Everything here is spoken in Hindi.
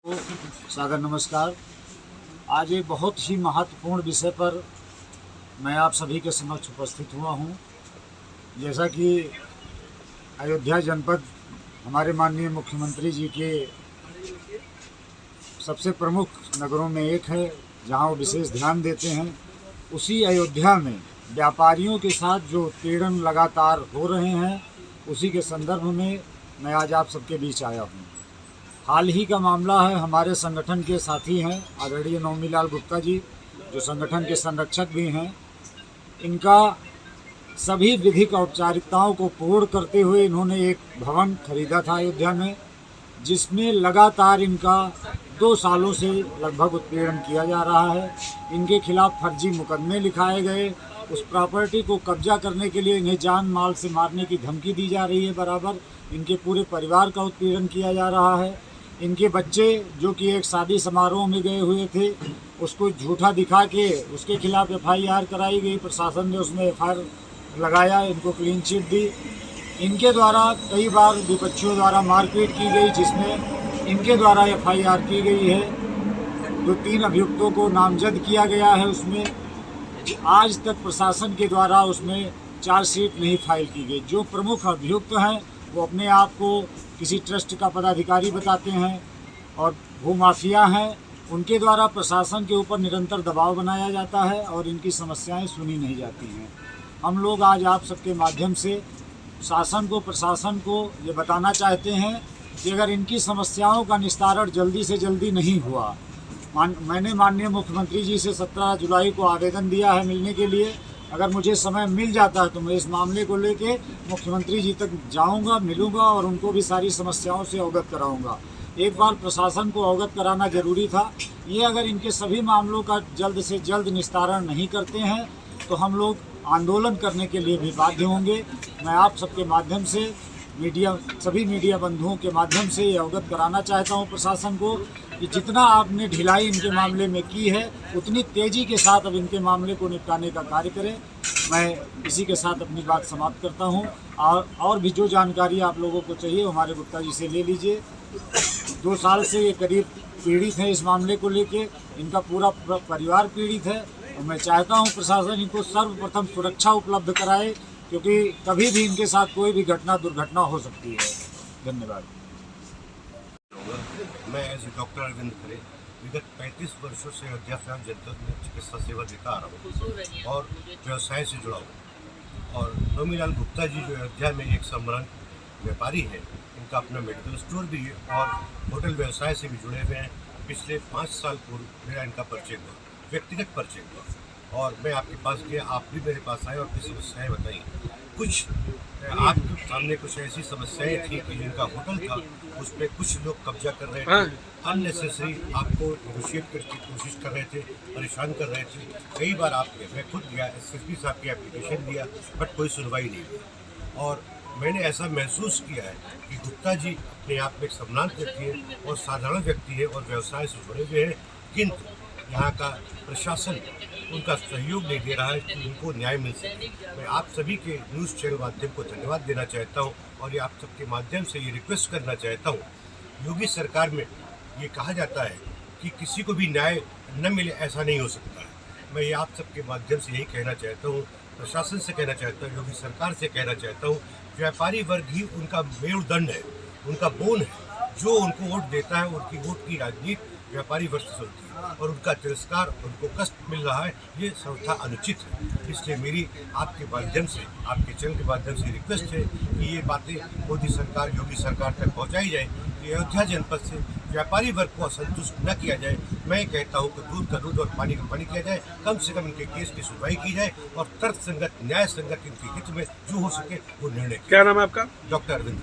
सादर नमस्कार। आज एक बहुत ही महत्वपूर्ण विषय पर मैं आप सभी के समक्ष उपस्थित हुआ हूं। जैसा कि अयोध्या जनपद हमारे माननीय मुख्यमंत्री जी के सबसे प्रमुख नगरों में एक है जहां वो विशेष ध्यान देते हैं, उसी अयोध्या में व्यापारियों के साथ जो उत्पीड़न लगातार हो रहे हैं उसी के संदर्भ में मैं आज आप सबके बीच आया हूं। हाल ही का मामला है, हमारे संगठन के साथी हैं आदरणीय नौमीलाल गुप्ता जी, जो संगठन के संरक्षक भी हैं। इनका सभी विधिक औपचारिकताओं को पूर्ण करते हुए इन्होंने एक भवन खरीदा था अयोध्या में, जिसमें लगातार इनका 2 सालों से लगभग उत्पीड़न किया जा रहा है। इनके खिलाफ फर्जी मुकदमे लिखाए गए, उस प्रॉपर्टी को कब्जा करने के लिए इन्हें जान माल से मारने की धमकी दी जा रही है। बराबर इनके पूरे परिवार का उत्पीड़न किया जा रहा है। इनके बच्चे जो कि एक शादी समारोह में गए हुए थे, उसको झूठा दिखा के उसके खिलाफ FIR कराई गई। प्रशासन ने उसमें FIR लगाया, इनको क्लीन चिट दी। इनके द्वारा कई बार विपक्षियों द्वारा मारपीट की गई, जिसमें इनके द्वारा FIR की गई है। 2-3 अभियुक्तों को नामजद किया गया है। उसमें आज तक प्रशासन के द्वारा उसमें चार्जशीट नहीं फाइल की गई। जो प्रमुख अभियुक्त हैं वो अपने आप को किसी ट्रस्ट का पदाधिकारी बताते हैं और भूमाफिया हैं। उनके द्वारा प्रशासन के ऊपर निरंतर दबाव बनाया जाता है और इनकी समस्याएं सुनी नहीं जाती हैं। हम लोग आज आप सबके माध्यम से शासन को, प्रशासन को ये बताना चाहते हैं कि अगर इनकी समस्याओं का निस्तारण जल्दी से जल्दी नहीं हुआ, मैंने माननीय मुख्यमंत्री जी से 17 जुलाई को आवेदन दिया है मिलने के लिए। अगर मुझे समय मिल जाता है तो मैं इस मामले को लेके मुख्यमंत्री जी तक जाऊंगा, मिलूंगा और उनको भी सारी समस्याओं से अवगत कराऊंगा। एक बार प्रशासन को अवगत कराना जरूरी था। ये अगर इनके सभी मामलों का जल्द से जल्द निस्तारण नहीं करते हैं तो हम लोग आंदोलन करने के लिए भी बाध्य होंगे। मैं आप सबके माध्यम से सभी मीडिया बंधुओं के माध्यम से ये अवगत कराना चाहता हूँ प्रशासन को कि जितना आपने ढिलाई इनके मामले में की है, उतनी तेज़ी के साथ अब इनके मामले को निपटाने का कार्य करें। मैं इसी के साथ अपनी बात समाप्त करता हूँ। और भी जो जानकारी आप लोगों को चाहिए हमारे गुप्ता जी से ले लीजिए। 2 साल से ये करीब पीड़ित हैं इस मामले को लेके, इनका पूरा परिवार पीड़ित है और मैं चाहता हूँ प्रशासन इनको सर्वप्रथम सुरक्षा उपलब्ध कराए, क्योंकि कभी भी इनके साथ कोई भी दुर्घटना हो सकती है। धन्यवाद। मैं एज डॉक्टर अरविंद खरे विगत 35 वर्षों से अयोध्या जनपद में चिकित्सा सेवा देता आ रहा हूँ और व्यवसाय से जुड़ा हूँ। और नौमीलाल गुप्ता जी जो अयोध्या में एक सम्रांत व्यापारी है, इनका अपना मेडिकल स्टोर भी है और होटल व्यवसाय से भी जुड़े हुए हैं। पिछले 5 साल पूर्व मेरा इनका परिचय हुआ, व्यक्तिगत परिचय हुआ और मैं आपके पास गया, आप भी मेरे पास आए और अपनी समस्याएँ बताई। कुछ आपके सामने कुछ ऐसी समस्याएं थी कि जिनका होटल था उस पर कुछ लोग कब्जा कर रहे थे, अननेसेसरी आपको नेगोशिएट करने की कोशिश कर रहे थे, परेशान कर रहे थे। कई बार मैं खुद गया, SSP साहब की एप्लीकेशन दिया, बट कोई सुनवाई नहीं हुई। और मैंने ऐसा महसूस किया है कि गुप्ता जी अपने आप में एक सम्मानित व्यक्ति है और साधारण व्यक्ति है और व्यवसाय से जुड़े हुए हैं, किंतु यहाँ का प्रशासन उनका सहयोग नहीं दे रहा है कि उनको न्याय मिल सके। मैं आप सभी के न्यूज़ चैनल माध्यम को धन्यवाद देना चाहता हूँ और ये आप सबके माध्यम से ये रिक्वेस्ट करना चाहता हूँ। योगी सरकार में ये कहा जाता है कि किसी को भी न्याय न मिले, ऐसा नहीं हो सकता है। मैं ये आप सबके माध्यम से यही कहना चाहता हूँ, प्रशासन से कहना चाहता हूँ, योगी सरकार से कहना चाहता हूँ, व्यापारी वर्ग ही उनका मेरुदंड है, उनका बोन है। जो उनको वोट देता है, उनकी वोट की राजनीति व्यापारी वर्ग से चलती है और उनका तिरस्कार, उनको कष्ट मिल रहा है, ये सर्वथा अनुचित है। इसलिए मेरी आपके माध्यम से, आपके चैनल के माध्यम से रिक्वेस्ट है कि ये बातें मोदी सरकार, योगी सरकार तक पहुंचाई जाए कि अयोध्या जनपद से व्यापारी वर्ग को असंतुष्ट न किया जाए। मैं कहता हूँ कि दूध का दूध और पानी का पानी किया जाए, कम से कम इनके केस की सुनवाई की जाए और तर्क संगत, न्याय संगत इनके हित में जो हो सके वो निर्णय। क्या नाम है आपका? डॉक्टर अरविंद।